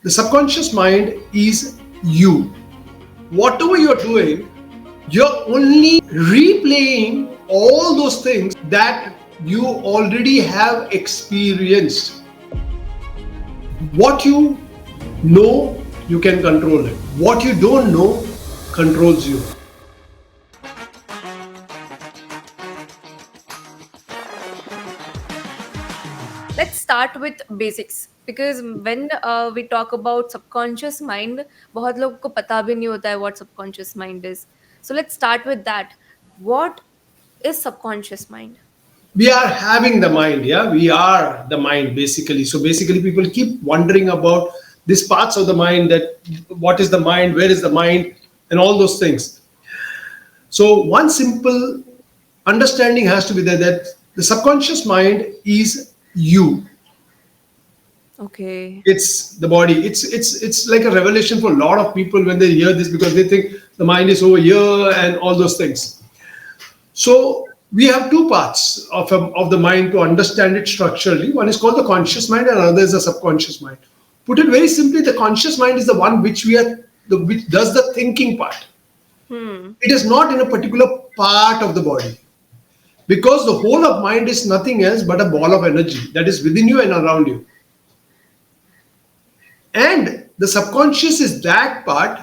The subconscious mind is you. Whatever you're doing, you're only replaying all those things that you already have experienced. What you know, you can control it. What you don't know controls you. Let's start with basics because when we talk about subconscious mind, बहुत लोगों को पता भी नहीं होता है what subconscious mind is. So let's start with that. What is subconscious mind? We are having the mind, yeah, we are the mind basically. So basically people keep wondering about these parts of the mind, that what is the mind, where is the mind, and all those things. So one simple understanding has to be there, that the subconscious mind is you. Okay. It's the body. It's like a revelation for a lot of people when they hear this, because they think the mind is over here and all those things. So we have two parts of the mind to understand it structurally. One is called the conscious mind, and another is the subconscious mind. Put it very simply, the conscious mind is the one which which does the thinking part. It is not in a particular part of the body, because the whole of mind is nothing else but a ball of energy that is within you and around you. And the subconscious is that part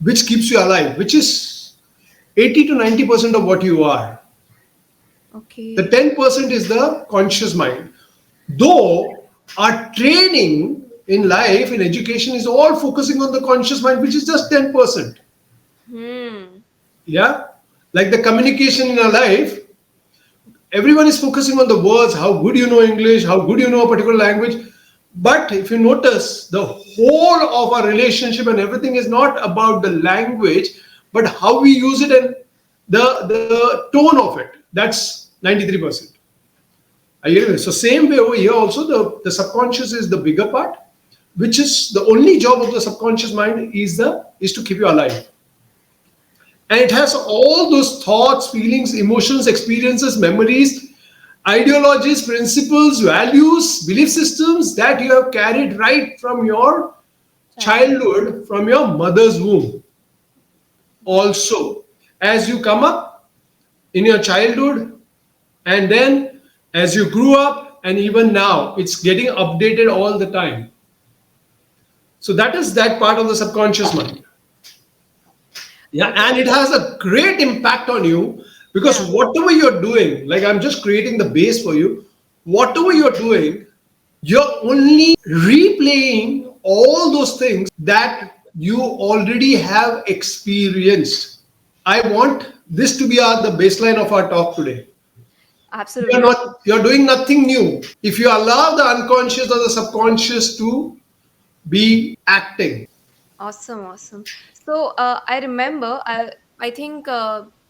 which keeps you alive, which is 80 to 90% of what you are. Okay. The 10% is the conscious mind. Though our training in life, in education, is all focusing on the conscious mind, which is just 10%. Yeah? Like the communication in our life, everyone is focusing on the words, how good you know English, how good you know a particular language. But if you notice, the whole of our relationship and everything is not about the language, but how we use it and the tone of it. That's 93%. Are you getting me? So same way over here also, the subconscious is the bigger part, which is the only job of the subconscious mind is to keep you alive. And it has all those thoughts, feelings, emotions, experiences, memories, ideologies, principles, values, belief systems that you have carried right from your childhood, from your mother's womb. Also, as you come up in your childhood, and then as you grew up, and even now, it's getting updated all the time. So that is that part of the subconscious mind. Yeah, and it has a great impact on you, because whatever you're doing, like I'm just creating the base for you, whatever you're doing, you're only replaying all those things that you already have experienced. I want this to be the baseline of our talk today. Absolutely. You're doing nothing new. If you allow the unconscious or the subconscious to be acting. Awesome. So I remember, I think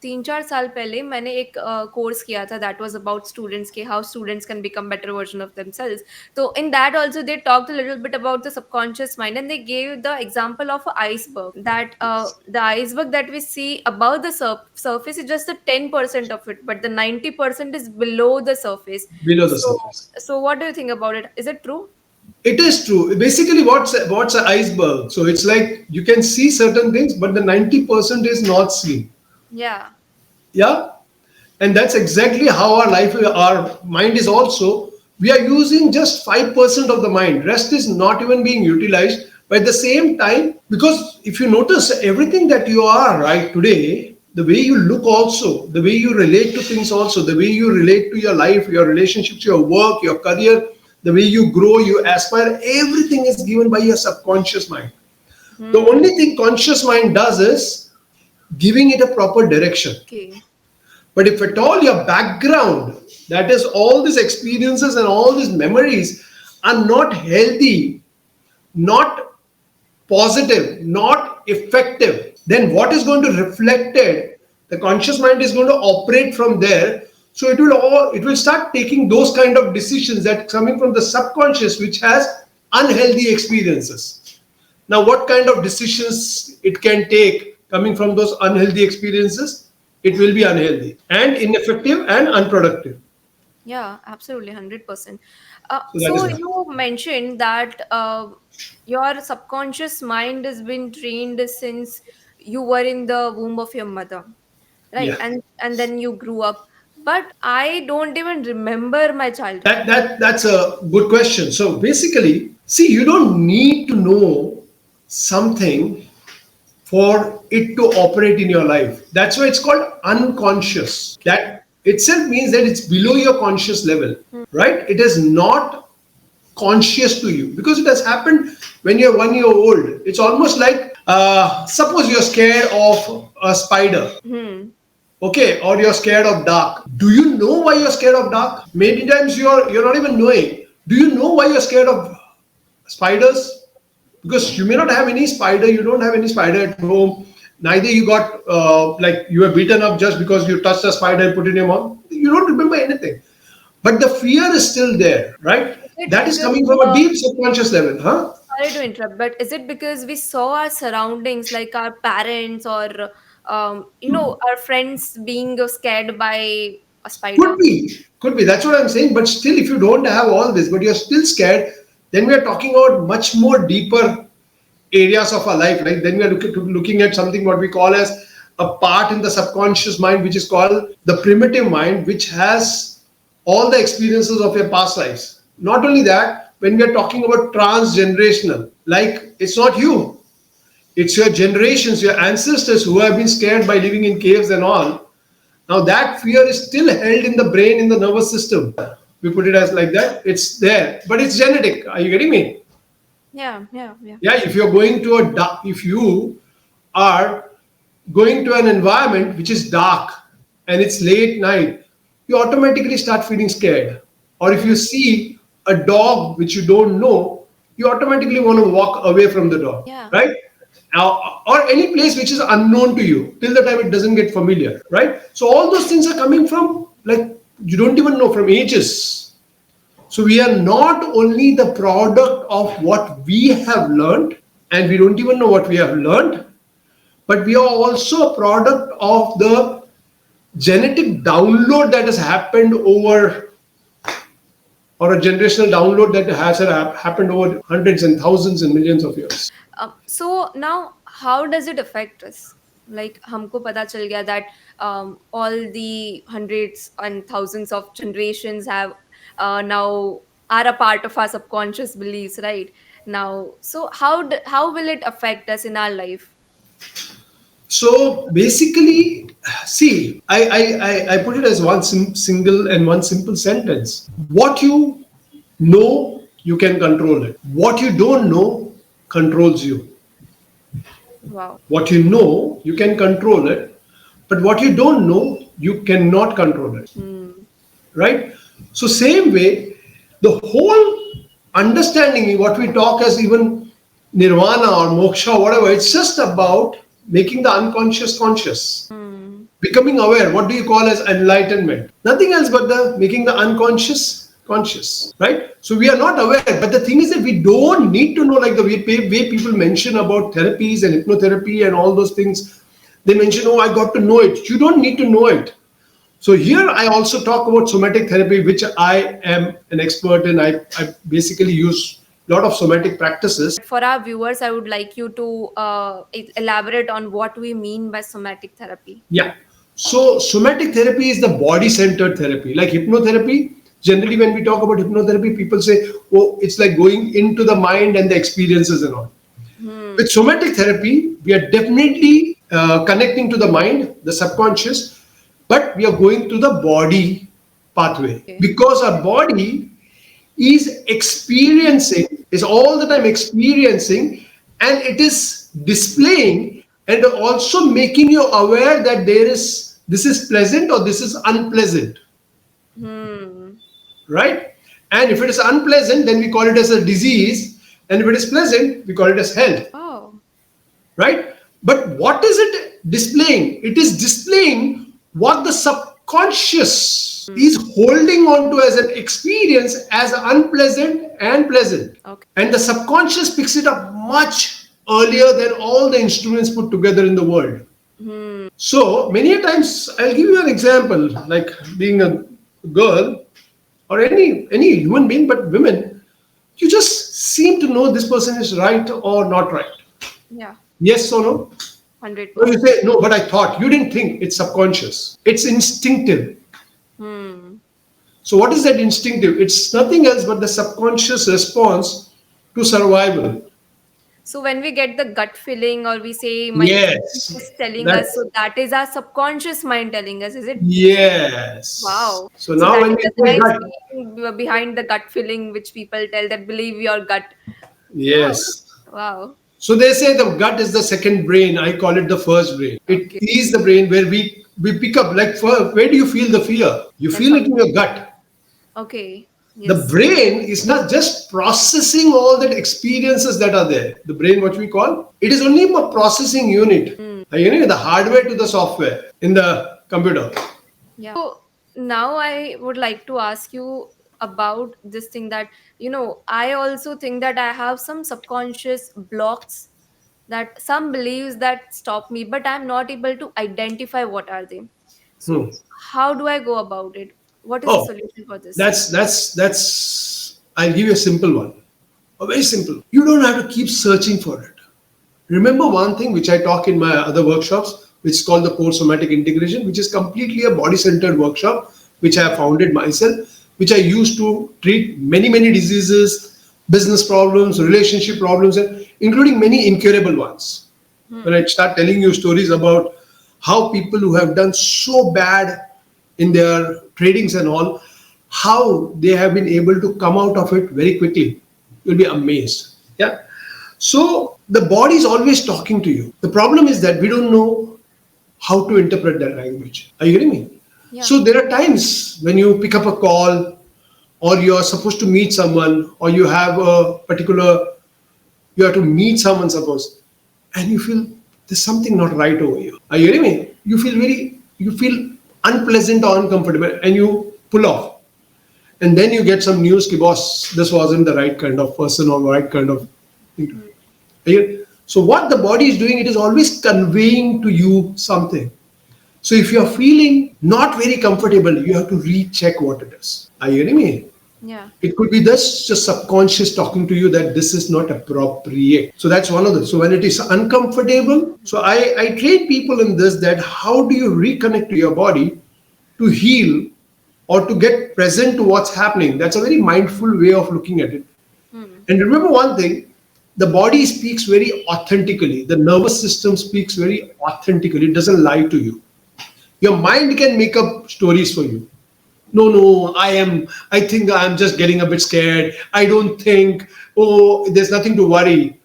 3-4 साल पहले मैंने एक course किया था that was about students के how students can become better version of themselves. So in that also they talked a little bit about the subconscious mind, and they gave the example of an iceberg, that the iceberg that we see above the surface is just the 10% of it, but the 90% is below the surface. Below the So surface. so what do you think about it? Is it true? It is true. Basically, what's an iceberg? So it's like you can see certain things, but the 90% is not seen. Yeah. Yeah, and that's exactly how our mind is also. We are using just 5% of the mind. Rest is not even being utilized. But at the same time, because if you notice everything that you are right today, the way you look also, the way you relate to things also, the way you relate to your life, your relationships, your work, your career, the way you grow, you aspire, everything is given by your subconscious mind. The only thing conscious mind does is giving it a proper direction. Okay. But if at all your background, that is all these experiences and all these memories, are not healthy, not positive, not effective, then what is going to reflect it? The conscious mind is going to operate from there. So it will start taking those kind of decisions that coming from the subconscious, which has unhealthy experiences. Now, what kind of decisions it can take coming from those unhealthy experiences? It will be unhealthy and ineffective and unproductive. Yeah, absolutely, 100%. So that is So why. you mentioned that your subconscious mind has been trained since you were in the womb of your mother, right? Yeah. And then you grew up. But I don't even remember my childhood. That's a good question. So basically, see, you don't need to know something for it to operate in your life. That's why it's called unconscious. Okay. That itself means that it's below your conscious level, right? It is not conscious to you because it has happened when you're 1 year old. It's almost like suppose you're scared of a spider, Hmm. okay, or you're scared of dark. Do you know why you're scared of dark? Many times you're not even knowing. Do you know why you're scared of spiders? Because you may not have any spider, you don't have any spider at home, neither you got like you were beaten up just because you touched a spider and put it in your mouth. You don't remember anything, but the fear is still there, right? Is it That is because, coming from a deep subconscious level, huh? sorry to interrupt, but is it because we saw our surroundings, like our parents or, our friends being scared by a Could spider? be, could be. That's what I'm saying. But still, if you don't have all this, but you're still scared, then we are talking about much more deeper areas of our life. Like then we are looking at something what we call as a part in the subconscious mind, which is called the primitive mind, which has all the experiences of your past lives. Not only that, when we are talking about transgenerational, like it's not you, it's your generations, your ancestors who have been scared by living in caves and all. Now that fear is still held in the brain, in the nervous system. We put it as like that. It's there, but it's genetic. Are you getting me? Yeah, yeah, yeah. Yeah. If you're going to if you are going to an environment which is dark and it's late night, you automatically start feeling scared. Or if you Hmm. see a dog which you don't know, you automatically want to walk away from the dog, Yeah. right? Or any place which is unknown to you till the time it doesn't get familiar, right? So all those things are coming from like you don't even know from ages. So we are not only the product of what we have learned, and we don't even know what we have learned, but we are also a product of the genetic download that has happened over, or a generational download that has happened over hundreds and thousands and millions of years. So now, how does it affect us? Like, हमको पता चल गया that all the hundreds and thousands of generations have now are a part of our subconscious beliefs, right? Now, so how will it affect us in our life? So basically, see, I put it as one single and one simple sentence. What you know, you can control it. What you don't know controls you. Wow. What you know, you can control it, but what you don't know, you cannot control it, Hmm. right? So, same way, the whole understanding, what we talk as even nirvana or moksha, whatever, it's just about making the unconscious conscious, Hmm. becoming aware. What do you call as enlightenment? Nothing else but the making the unconscious conscious, right? So we are not aware, but the thing is that we don't need to know, like the way people mention about therapies and hypnotherapy and all those things. They mention, oh, I got to know it. You don't need to know it. So here I also talk about somatic therapy, which I am an expert in. I basically use a lot of somatic practices. For our viewers, I would like you to elaborate on what we mean by somatic therapy. Yeah. So somatic therapy is the body centered therapy. Like hypnotherapy, generally when we talk about hypnotherapy, people say, oh, it's like going into the mind and the experiences and all. Hmm. With somatic therapy, we are definitely connecting to the mind, the subconscious, but we are going to the body pathway Okay. because our body is experiencing, is all the time experiencing, and it is displaying and also making you aware that there is this is pleasant or this is unpleasant, Hmm. right? And if it is unpleasant, then we call it as a disease, and if it is pleasant, we call it as health, Oh. right? But what is it displaying? It is displaying what the subconscious Hmm. is holding on to as an experience as unpleasant and pleasant. Okay. And the subconscious picks it up much earlier than all the instruments put together in the world. Hmm. So many a times, I'll give you an example, like being a girl, or any human being, but women, you just seem to know this person is right or not right. Yeah. Yes or no? Or you 100%. say no, but I thought. You didn't think. It's subconscious. It's instinctive. Hmm. So what is that instinctive? It's nothing else but the subconscious response to survival. So when we get the gut feeling, or we say my intuition Yes. is telling us, That so that is our subconscious mind telling us, is it? yes. Wow. So So now that when is we the say science gut, behind the gut feeling, which people tell that believe your gut. Oh, yes. wow. So they say the gut is the second brain. I call it the first brain. It Okay. is the brain where we pick up like where do you feel the fear? You And feel it in something. your gut. Okay. The Yes. brain is not just processing all that experiences that are there. The brain, what we call, it is only a processing unit. Hmm. The hardware to the software in the computer. Yeah. So now I would like to ask you about this thing that, I also think that I have some subconscious blocks, that some beliefs that stop me, but I'm not able to identify what are they. Hmm. So how do I go about it? What is the Oh, solution for this? that's. I'll give you a simple one. A very simple. You don't have to keep searching for it. Remember one thing which I talk in my other workshops, which is called the core somatic integration, which is completely a body centered workshop, which I have founded myself, which I use to treat many diseases, business problems, relationship problems, and including many incurable ones. Hmm. When I start telling you stories about how people who have done so bad in their tradings and all, how they have been able to come out of it very quickly, you'll be amazed. Yeah. So the body is always talking to you. The problem is that we don't know how to interpret that language. Are you getting me? Yeah. So there are times when you pick up a call, or you're supposed to meet someone, or you have a particular, you have to meet someone, suppose, and you feel there's something not right over here. Are you getting me? You feel unpleasant or uncomfortable, and you pull off. And then you get some news, ki, boss, this wasn't the right kind of person or right kind of thing. Hmm. So what the body is doing, it is always conveying to you something. So if you're feeling not very comfortable, you have to recheck what it is. Are you getting me? Yeah. It could be this just subconscious talking to you that this is not appropriate. So that's one of the. So when it is uncomfortable, so I train people in this, that how do you reconnect to your body to heal or to get present to what's happening. That's a very mindful way of looking at it. Hmm. And remember one thing, the body speaks very authentically. The nervous system speaks very authentically. It doesn't lie to you. Your mind can make up stories for you. No, I think I'm just getting a bit scared. I don't think, oh, there's nothing to worry.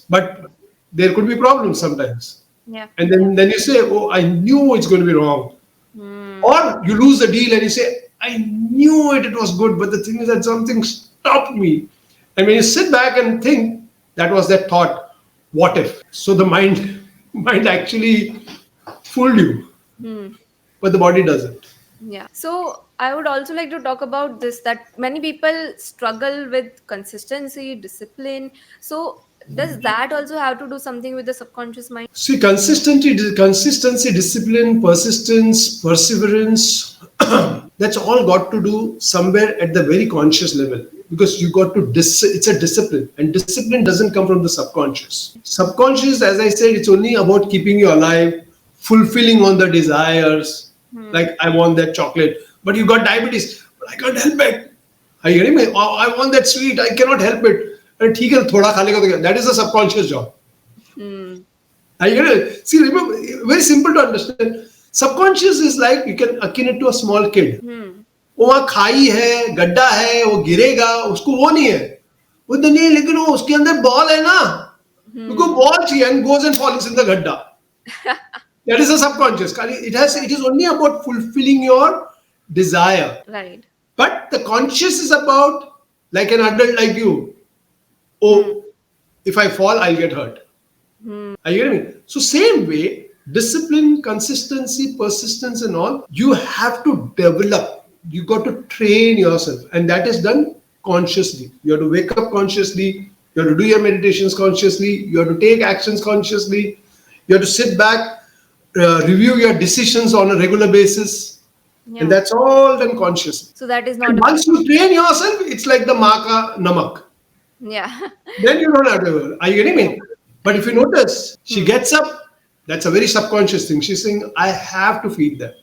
But there could be problems sometimes. Yeah. And then you say, oh, I knew it's going to be wrong. Hmm. Or you lose the deal and you say, I knew it was good, but the thing is that something stopped me. And when you sit back and think, that was that thought, what if? So the mind mind actually fooled you, Hmm. but the body doesn't. Yeah. So I would also like to talk about this, that many people struggle with consistency, discipline. So does that also have to do something with the subconscious mind? See, consistency, discipline, persistence, perseverance, that's all got to do somewhere at the very conscious level, because you got to it's a discipline, and discipline doesn't come from the subconscious. Subconscious, as I said, it's only about keeping you alive, fulfilling on the desires. Hmm. Like, I want that chocolate, but you got diabetes, but I can't help it. Are you getting me? Oh, I want that sweet, I cannot help it. अरे ठीक है थोड़ा खा लेगा तो क्या? That is a subconscious job. Hmm. Are you gonna see? Remember, very simple to understand. Subconscious is like, you can akin it to a small kid. Hmm. वो वहाँ खाई है, गड्ढा है, वो गिरेगा, उसको वो नहीं है. वो तो नहीं, लेकिन वो उसके अंदर बॉल है ना. उसको Hmm. बॉल चाहिए and goes and falls in the गड्ढा. That is a subconscious. It is only about fulfilling your desire. Right. But the conscious is about, like an adult like you. Hmm. Oh, if I fall, I'll get hurt. Hmm. Are you getting me? So same way, discipline, consistency, persistence, and all, you have to develop. You got to train yourself, and that is done consciously. You have to wake up consciously. You have to do your meditations consciously. You have to take actions consciously. You have to sit back, review your decisions on a regular basis. And Yeah. that's all done consciously. So that is not And a big. once you train yourself, it's like the maka namak. Yeah. Then you don't have to. Are you getting Yeah. me? But I if you get. notice, she Hmm. gets up. That's a very subconscious thing. She's saying, I have to feed them.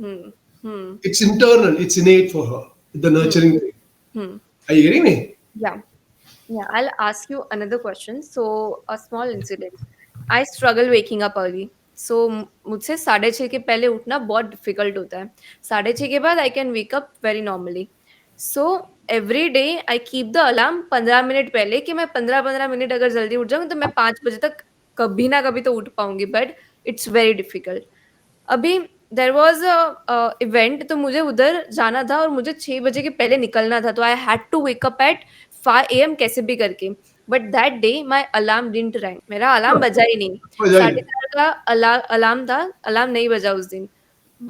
Hmm. Hmm. It's internal, it's innate for her, the Hmm. nurturing thing. Hmm. Are you getting me? Yeah. Yeah. I'll ask you another question. So, a small incident. I struggle waking up early. So, मुझसे 6:30 के पहले उठना बहुत difficult होता है. 6:30 के बाद I can wake up very normally. So, every day I keep the alarm 15 minute पहले कि मैं 15-15 मिनट अगर जल्दी उठ जाऊँ तो मैं 5 बजे तक कभी ना कभी तो उठ पाऊँगी. But it's very difficult. अभी देयर वाज़ इवेंट, तो मुझे उधर जाना था और मुझे 6 बजे के पहले निकलना था, तो I had to wake up at 5 AM कैसे भी करके। But that day my alarm didn't ring, मेरा अलार्म बजा ही नहीं। हो जाएगी. 4:30 का अलार्म था, अलार्म नहीं बजा उस दिन।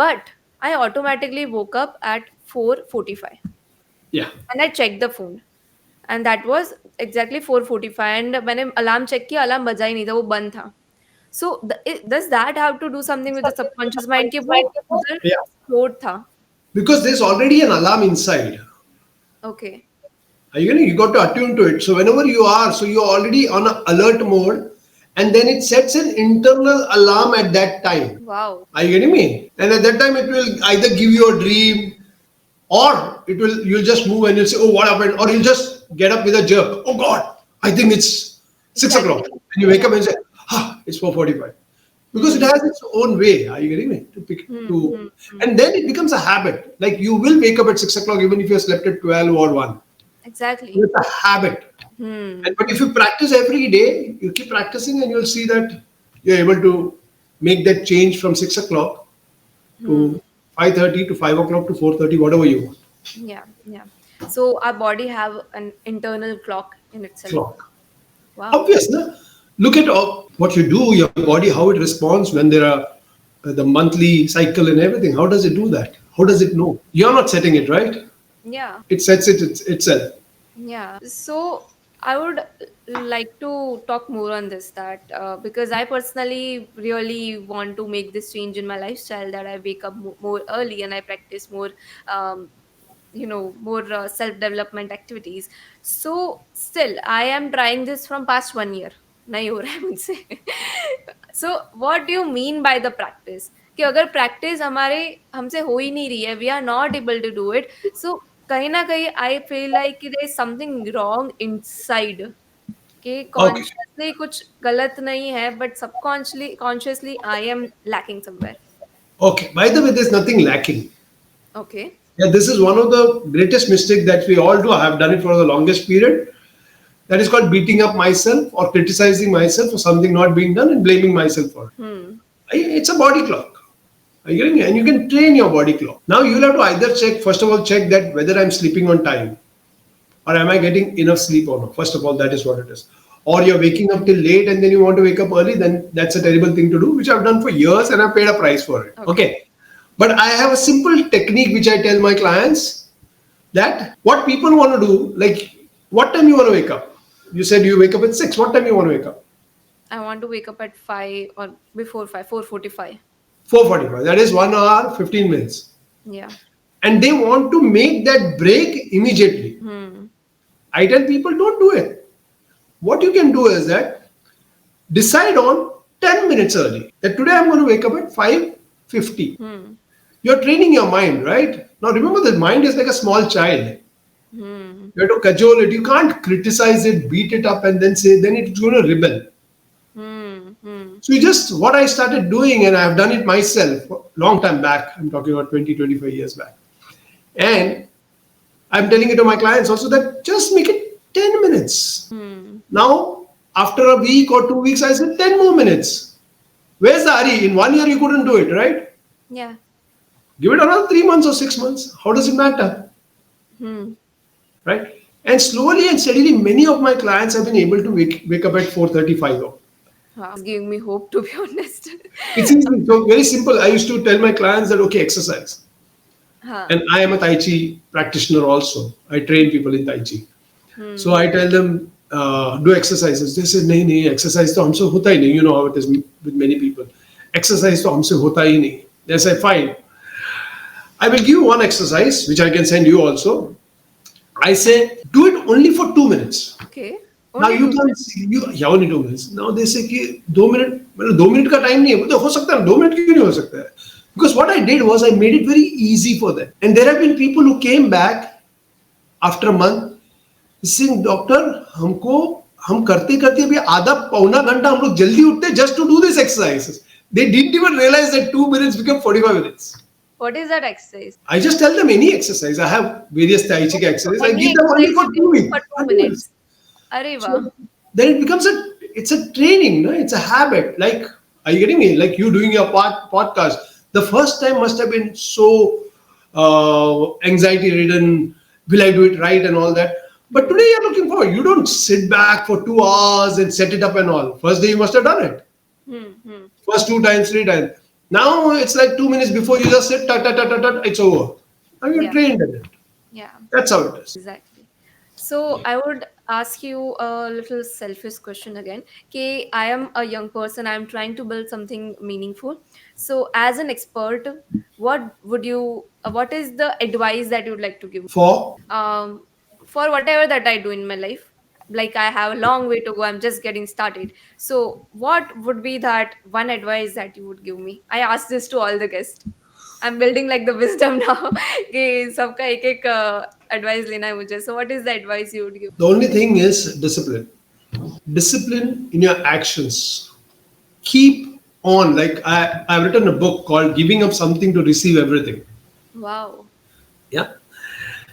But I automatically woke up at 4:45 Yeah. And I check the phone and that was exactly 4:45 and मैंने अलार्म चेक किया, अलार्म बजा ही नहीं था, वो बंद था। So does that have to do something with the subconscious mind कि वो उधर Yeah. stored था? Because there's already an alarm inside. Okay. Are you getting? You got to attune to it. So whenever you are, so you're already on an alert mode, and then it sets an internal alarm at that time. Wow. Are you getting me? And at that time, it will either give you a dream, or it will you'll just move and you'll say, "Oh, what happened?" Or you'll just get up with a jerk. Oh God, I think it's 6 o'clock, Exactly. and you wake Yeah. up and say, "Ah, it's 4:45." Because it Hmm. has its own way. Are you getting me? To pick Hmm. to, Hmm. Hmm. and then it becomes a habit. Like you will wake up at 6 o'clock even if you have slept at 12 or 1. Exactly. It's a habit. Hmm. And but if you practice every day, you keep practicing and you'll see that you're able to make that change from 6 o'clock Hmm. to 5:30 to 5 o'clock to 4:30, whatever you want. Yeah. Yeah. So our body have an internal clock in itself. Clock. Wow. Obvious, no? Look at what you do, your body, how it responds when there are the monthly cycle and everything. How does it do that? How does it know? You're not setting it, right? Yeah. It sets it itself. Yeah. So I would like to talk more on this, that because I personally really want to make this change in my lifestyle, that I wake up more early and I practice more um, more self development activities. So still I am trying this from past 1 year. नहीं हो रहा है मुझसे. So what do you mean by the practice? कि अगर practice हमारे हमसे हो ही नहीं रही है, we are not able to do it, so कहीं ना कहीं I feel like there is something wrong inside, कि Okay. कॉन्शियसली कुछ गलत नहीं है but subconsciously consciously I am lacking somewhere. Okay. By the way, there's nothing lacking. Okay. Yeah, this is one of the greatest mistake that we all do. I have done it for the longest period. That is called beating up myself or criticizing myself for something not being done and blaming myself for it. Hmm. It's a body clock. Are you getting me? And you can train your body clock. Now you'll have to either check, first of all, check that whether I'm sleeping on time or am I getting enough sleep or not. First of all, that is what it is. Or you're waking up till late and then you want to wake up early, then that's a terrible thing to do, which I've done for years and I've paid a price for it. Okay. Okay. But I have a simple technique which I tell my clients that what people want to do, like what time you want to wake up? You said you wake up at 6. What time you want to wake up? I want to wake up at 5 or before 5, 4:45. 4:45. That is 1 hour, 15 minutes. Yeah. And they want to make that break immediately. Hmm. I tell people don't do it. What you can do is that decide on 10 minutes early that today I'm going to wake up at 5:50. Hmm. You're training your mind, right? Now remember the mind is like a small child. Hmm. You have to cajole it. You can't criticize it, beat it up, and then say, then it's going to rebel. Hmm. Hmm. So you just, what I started doing, and I've done it myself long time back, I'm talking about 20, 25 years back. And I'm telling it to my clients also that just make it 10 minutes. Hmm. Now, after a week or 2 weeks, I said 10 more minutes. Where's the hurry? In 1 year, you couldn't do it, right? Yeah. Give it another 3 months or 6 months. How does it matter? Hmm. Right? And slowly and steadily, many of my clients have been able to wake up at 4:35. Wow. It's giving me hope, to be honest. It's easy. So very simple. I used to tell my clients that, okay, exercise. Huh. And I am a Tai Chi practitioner also. I train people in Tai Chi. Hmm. So I tell them, do exercises. They say, nahi, nahi, exercise to humse hota hi nahi. You know how it is with many people. Exercise to humse hota hi nahi. They say, fine. I will give you one exercise which I can send you also. I say do it only for 2 minutes. Okay. Now Only you two can minutes. see, you yeah, only 2 minutes. Now they say कि 2 minute मतलब 2 minute का time नहीं है बोलते हो सकता है 2 minute क्यों नहीं हो सकता है because what I did was I made it very easy for them and there have been people who came back after a month saying doctor हमको हम करते करते अभी आधा पौना घंटा हम लोग जल्दी उठते just to do this exercises they didn't even realize that 2 minutes become 45 minutes. What is that exercise? I just tell them any exercise. I have various Tai Chi Okay, so exercises. I any give them only exercise for you can two do weeks. for 2 minutes. Arey So wow. then it becomes a training, no? It's a habit. Like, are you getting me? Like you doing your podcast. The first time must have been so anxiety ridden. Will I do it right and all that? But Hmm. today you're looking forward. You don't sit back for 2 hours and set it up and all. First day you must have done it. Hmm. Hmm. First 2 times, 3 times. Now it's like 2 minutes before you just sit, ta ta ta ta ta, it's over. Now you're Yeah. trained in it. Yeah. That's how it is. Exactly. So I would ask you a little selfish question again. Okay, I am a young person. I am trying to build something meaningful. So as an expert, what is the advice that you would like to give? For For whatever that I do in my life. Like I have a long way to go. I'm just getting started. So what would be that one advice that you would give me? I ask this to all the guests. I'm building like the wisdom now कि सबका एक एक advice लेना है मुझे. So what is the advice you would give? the only thing is discipline. Discipline in your actions. Keep on. Like I've written a book called Giving Up Something to Receive Everything. Wow. Yeah.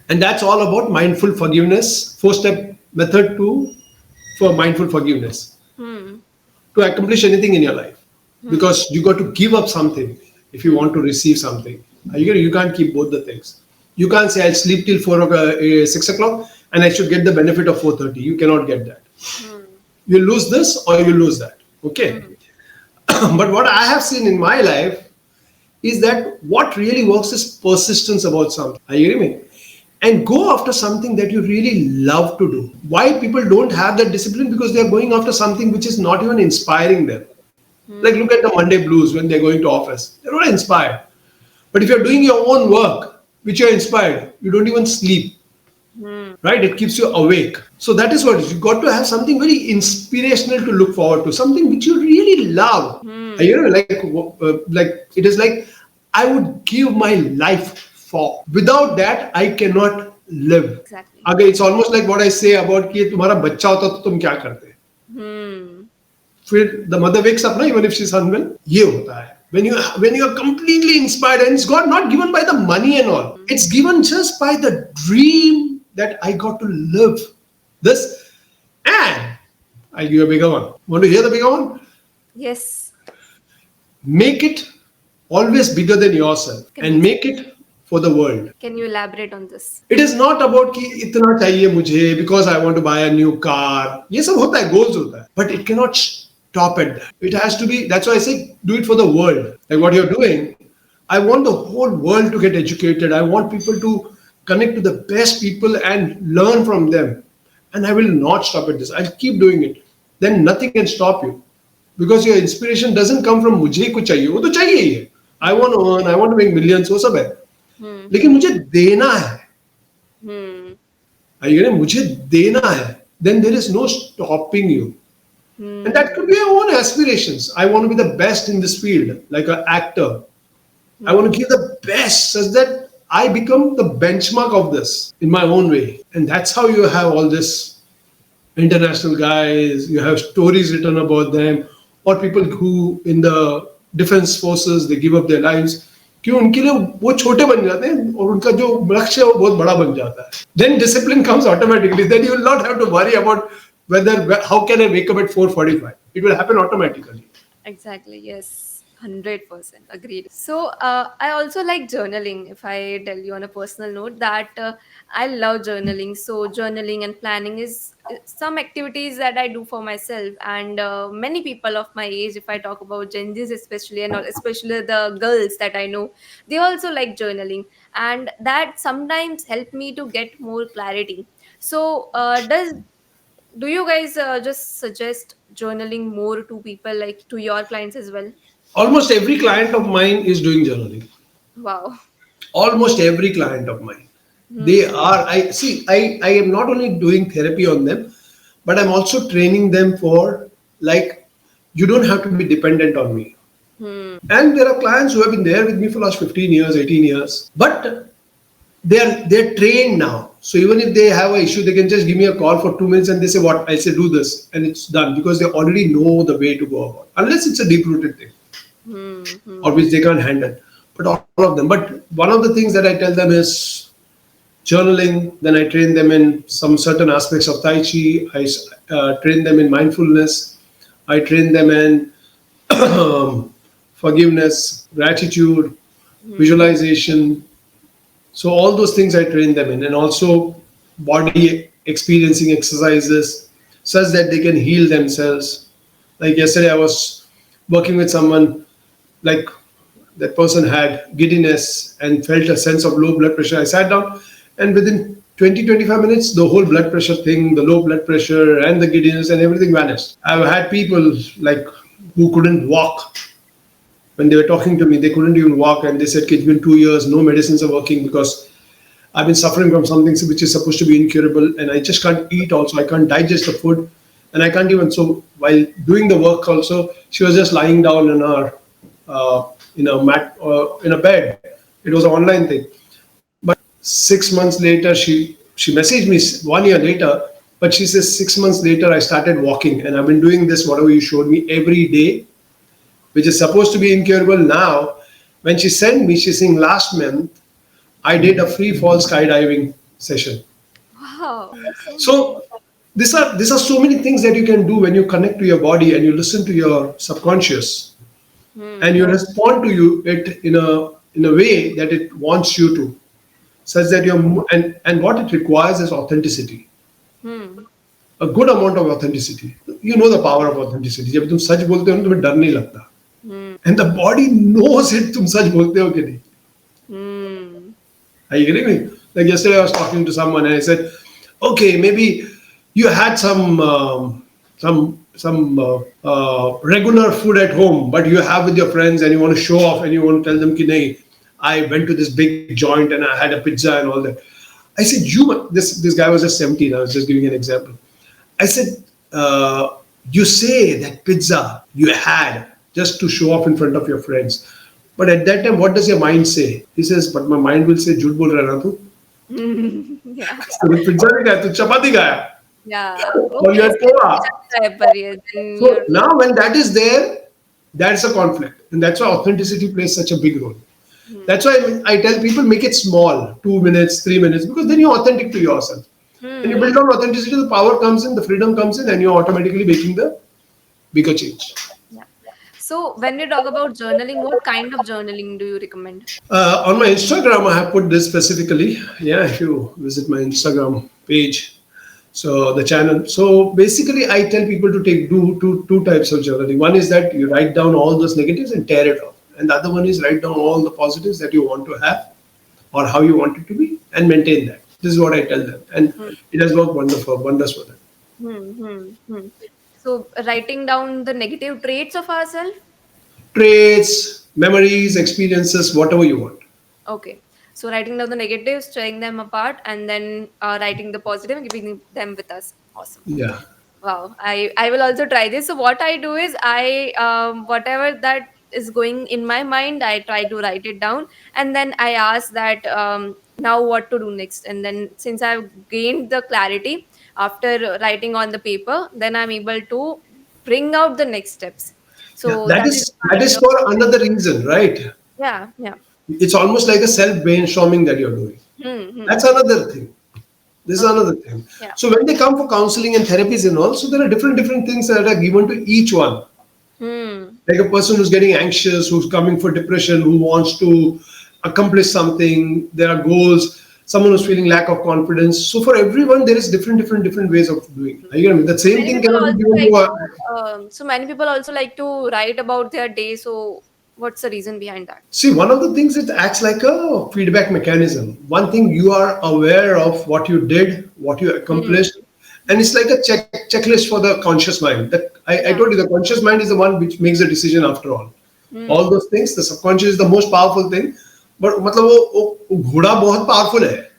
And that's all about mindful forgiveness. 4 step method for mindful forgiveness. Hmm. To accomplish anything in your life. Hmm. Because you got to give up something if you want to receive something. You can't keep both the things. You can't say I'll sleep till 6 o'clock and I should get the benefit of 4:30. You cannot get that. Hmm. You lose this or you lose that. Okay. Hmm. But what I have seen in my life is that what really works is persistence about something. Are you hearing me? And go after something that you really love to do. Why people don't have that discipline? Because they are going after something which is not even inspiring them. Like Hmm. look at the Monday blues when they're going to office. They're not inspired. But if you're doing your own work, which you're inspired, you don't even sleep, Hmm. right? It keeps you awake. So that is what it is. You got to have something very inspirational to look forward to, something which you really love. Hmm. Like it is like I would give my life for. Without that, I cannot live. Exactly. Again, it's almost like what I say about कि तुम्हारा बच्चा होता तो तुम क्या करते? Hmm. फिर the mother wakes up, na, even if she's unwell. ये होता है. When you are completely inspired, and it's got not given by the money and all. It's given just by the dream that I got to live this. And I'll give you a bigger one. Want to hear the bigger one? Yes. Make it always bigger than yourself Can and make it for the world. Can you elaborate on this? It is not about कि इतना चाहिए मुझे because I want to buy a new car. ये सब होता है, goals होता है. But it cannot stop at that. It has to be, that's why I say do it for the world. Like what you're doing, I want the whole world to get educated. I want people to connect to the best people and learn from them. And I will not stop at this. I'll keep doing it. Then nothing can stop you. Because your inspiration doesn't come from मुझे ही कुछ चाहिए, वो तो चाहिए ही है. I want to earn, I want to make millions, वो सब है. Hmm. लेकिन मुझे देना है. Hmm. अगर मुझे देना है, then there is no stopping you. Hmm. And that could be your own aspirations. I want to be the best in this field, like an actor. I want to give the best such that I become the benchmark of this in my own way. And that's how you have all this international guys, you have stories written about them, or people who in the defense forces they give up their lives. कि उनके लिए वो छोटे बन जाते हैं और उनका जो लक्ष्य है वो बहुत बड़ा बन जाता है. Then discipline comes automatically. Then you will not have to worry about whether how can I wake up at 4:45. It will happen automatically. Exactly. Yes. 100% agreed. So, I also like journaling. If I tell you on a personal note that I love journaling. So, journaling and planning is some activities that I do for myself. And many people of my age, if I talk about Gen Zs especially, and especially the girls that I know, they also like journaling. And that sometimes help me to get more clarity. So, do you guys just suggest journaling more to people, like to your clients as well? Almost every client of mine is doing journaling. Wow. almost every client of mine. They Hmm. are, I see, I am not only doing therapy on them, but I'm also training them for, like, you don't have to be dependent on me. Hmm. And there are clients who have been there with me for last 15 years, 18 years, but they're trained now. So even if they have an issue, they can just give me a call for 2 minutes and they say, what? I say, do this, and it's done because they already know the way to go about. Unless it's a deep rooted thing Hmm. or Hmm. which they can't handle. But all of them. But one of the things that I tell them is journaling. Then I train them in some certain aspects of Tai Chi. I train them in mindfulness. I train them in forgiveness, gratitude, Hmm. visualization. So all those things I train them in, and also body experiencing exercises such that they can heal themselves. Like yesterday, I was working with someone, like that person had giddiness and felt a sense of low blood pressure. I sat down, and within 20-25 minutes, the whole blood pressure thing, the low blood pressure and the giddiness and everything vanished. I've had people like who couldn't walk. When they were talking to me, they couldn't even walk, and they said, it's been 2 years, no medicines are working because I've been suffering from something which is supposed to be incurable, and I just can't eat. Also, I can't digest the food, and I can't even. So while doing the work, also she was just lying down in a mat in a bed. It was an online thing. But 6 months later, she messaged me 1 year later. But she says 6 months later, I started walking, and I've been doing this whatever you showed me every day, which is supposed to be incurable now. When she sent me, she's saying last month I did a free fall skydiving session. Wow. So nice. So these are so many things that you can do when you connect to your body and you listen to your subconscious and you Hmm. respond to it in a way that it wants you to, such that and what it requires is authenticity, Hmm. a good amount of authenticity. You know the power of authenticity. जब तुम सच बोलते हो ना तुम्हें डर नहीं लगता. Hmm. And the body knows it तुम सच बोलते हो कि नहीं. Hmm. Are you getting me? Like yesterday, I was talking to someone and I said, "Okay, maybe you had regular food at home, but you have with your friends and you want to show off and you want to tell them, ki, nahi, I went to this big joint and I had a pizza and all that." I said, this guy was just 17. I was just giving an example. I said, you say that pizza you had just to show off in front of your friends. But at that time, what does your mind say? He says, but my mind will say, झूठ बोल रहा है ना तू. Yeah. तूने pizza नहीं खाया, तू चपाती खाया. Yeah. Or you Okay. had So poha. then So you're now when that is there, that's a conflict. And that's why authenticity plays such a big role. hmm. That's why I tell people make it small, 2 minutes, 3 minutes, because then you're authentic to yourself. When you Hmm. build on authenticity, the power comes in, the freedom comes in, and you're automatically making the bigger change. Yeah. So when we talk about journaling, what kind of journaling do you recommend? On my Instagram, I have put this specifically. Yeah, if you visit my Instagram page, so the channel. So basically, I tell people to take two types of journaling. One is that you write down all those negatives and tear it off, and the other one is write down all the positives that you want to have or how you want it to be and maintain that. This is what I tell them, and Hmm. it has worked wonders for them. Hmm. Hmm. Hmm. So writing down the negative traits of ourselves. Traits, memories, experiences, whatever you want. Okay. So writing down the negatives, tearing them apart, and then writing the positive and keeping them with us. Awesome. Yeah, Wow, I will also try this. So what I do is I whatever that is going in my mind, I try to write it down, and then I ask that now what to do next. And then since I've gained the clarity after writing on the paper, then I'm able to bring out the next steps. yeah. So That that is is that kind is of for another reason, right? yeah, yeah. It's almost like a self brainstorming that you're doing. Hmm, hmm. That's another thing. This is Okay. another thing. Yeah. So when they come for counseling and therapies and all, so there are different things that are given to each one. Hmm. Like a person who's getting anxious, who's coming for depression, who wants to accomplish something, there are goals. Someone who's feeling lack of confidence. So for everyone, there is different ways of doing it. Are you getting me? The So same many thing people cannot be also given like to a. so many people also like to write about their day. So what's the reason behind that? See, one of the things, it acts like a feedback mechanism. One thing, you are aware of what you did, what you Hmm. accomplished, and it's like a checklist for the conscious mind. That I Yeah. told you, the conscious mind is the one which makes the decision after all. Hmm. All those things, the subconscious is the most powerful thing. But मतलब वो घोड़ा बहुत powerful है,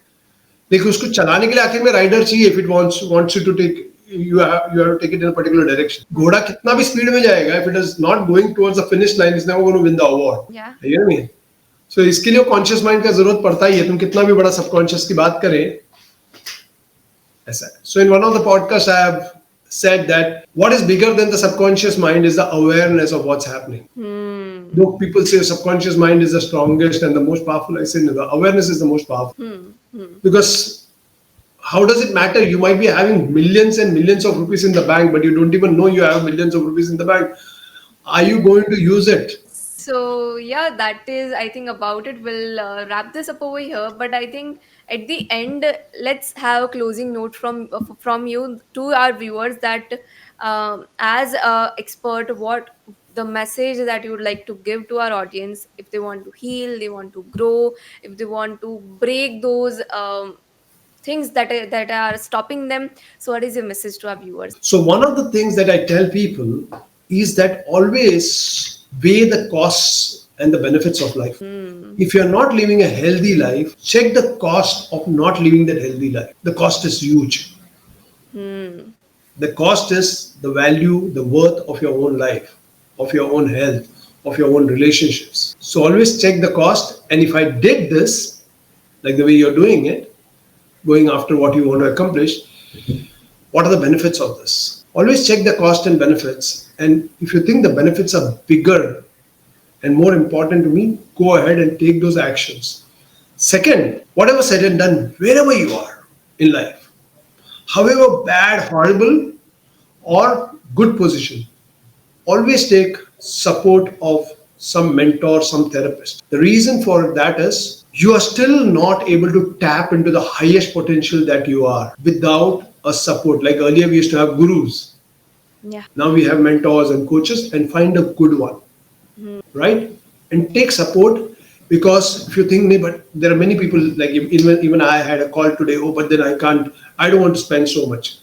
लेकिन उसको चलाने के लिए आखिर में राइडर चाहिए। If it wants you to take, you have to take it in a particular direction. घोड़ा कितना भी स्पीड में जाएगा, if it is not going towards the finish line, it's never going to win the award. Yeah. है ना? सो इसके लिए conscious mind का जरूरत पड़ता ही है, तुम कितना भी बड़ा सबकॉन्शियस की बात करें, ऐसा है. So in one of the podcast I have said that what is bigger than the subconscious mind is the awareness of what's happening. Though people say subconscious mind is the strongest and the most powerful, I say no, the awareness is the most powerful. Because how does it matter? You might be having millions and millions of rupees in the bank, but you don't even know you have millions of rupees in the bank. Are you going to use it? So yeah, that is, I think, about it. We'll wrap this up over here. But I think at the end, let's have a closing note from you to our viewers, that as a expert, what the message that you would like to give to our audience, if they want to heal, they want to grow, if they want to break those things that are stopping them. So what is your message to our viewers? So, one of the things that I tell people is that always weigh the costs and the benefits of life. If you're not living a healthy life, check the cost of not living that healthy life. The cost is huge. The cost is the value, the worth of your own life, of your own health, of your own relationships. So, always check the cost. And if I did this, like the way you're doing it, going after what you want to accomplish, what are the benefits of this? Always check the cost and benefits. And if you think the benefits are bigger and more important to me, go ahead and take those actions. Second, whatever said and done, wherever you are in life, however bad, horrible, or good position, always take support of some mentor, some therapist. The reason for that is you are still not able to tap into the highest potential that you are without a support. Like earlier, we used to have gurus. Yeah. Now we have mentors and coaches, and find a good one, right? And take support, because if you think, "Nee, but there are many people, like even I had a call today, oh, but then I don't want to spend so much.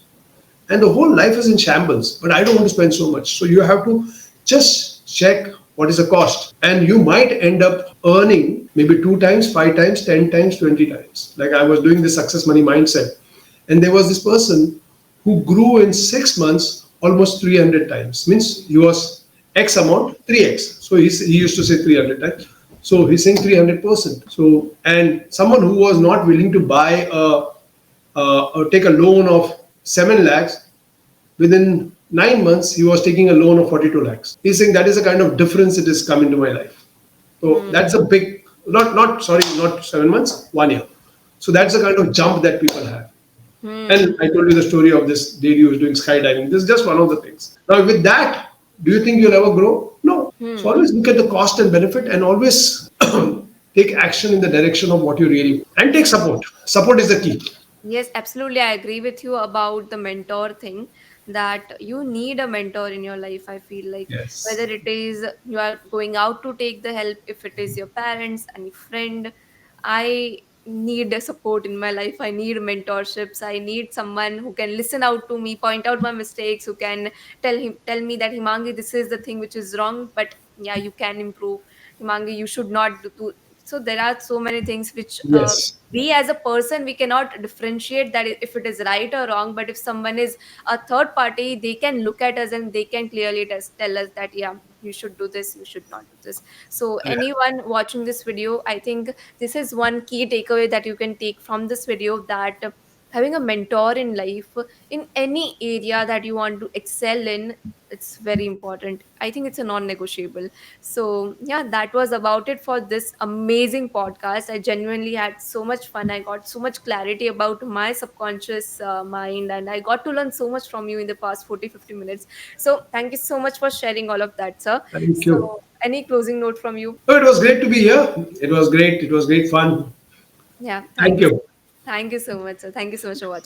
And the whole life is in shambles, but I don't want to spend so much." So you have to just check what is the cost, and you might end up earning maybe 2 times, 5 times, 10 times, 20 times. Like I was doing the success money mindset, and there was this person who grew in 6 months almost 300 times. Means he was X amount, 3X. So he used to say 300 times. So he's saying 300%. So, and someone who was not willing to buy or take a loan of 7 lakhs, within 9 months, he was taking a loan of 42 lakhs. He's saying that is the kind of difference it has come into my life. So that's a big, not 7 months, 1 year. So that's the kind of jump that people have. And I told you the story of this lady who was doing skydiving. This is just one of the things. Now, with that, do you think you'll ever grow? No. So always look at the cost and benefit, and always take action in the direction of what you really want. And take support. Support is the key. Yes, absolutely. I agree with you about the mentor thing, that you need a mentor in your life. I feel like Yes. whether it is you are going out to take the help, if it is your parents, any friend, I need a support in my life. I need mentorships. I need someone who can listen out to me, point out my mistakes, who can tell me that, Himangi, this is the thing which is wrong, but yeah, you can improve. Himangi, you should not do. So there are so many things which Yes. we as a person, we cannot differentiate that if it is right or wrong. But if someone is a third party, they can look at us and they can clearly tell us that, yeah, you should do this, you should not do this. So anyone watching this video, I think this is one key takeaway that you can take from this video, that having a mentor in life, in any area that you want to excel in, it's very important. I think it's a non-negotiable. So yeah, that was about it for this amazing podcast. I genuinely had so much fun. I got so much clarity about my subconscious mind, and I got to learn so much from you in the past 40-50 minutes. So thank you so much for sharing all of that, sir. Thank So you. any closing note from you? Oh, it was great to be here. It was great. It was great fun. Yeah, Thank thank you. you. Thank you so much, sir. Thank you so much for watching.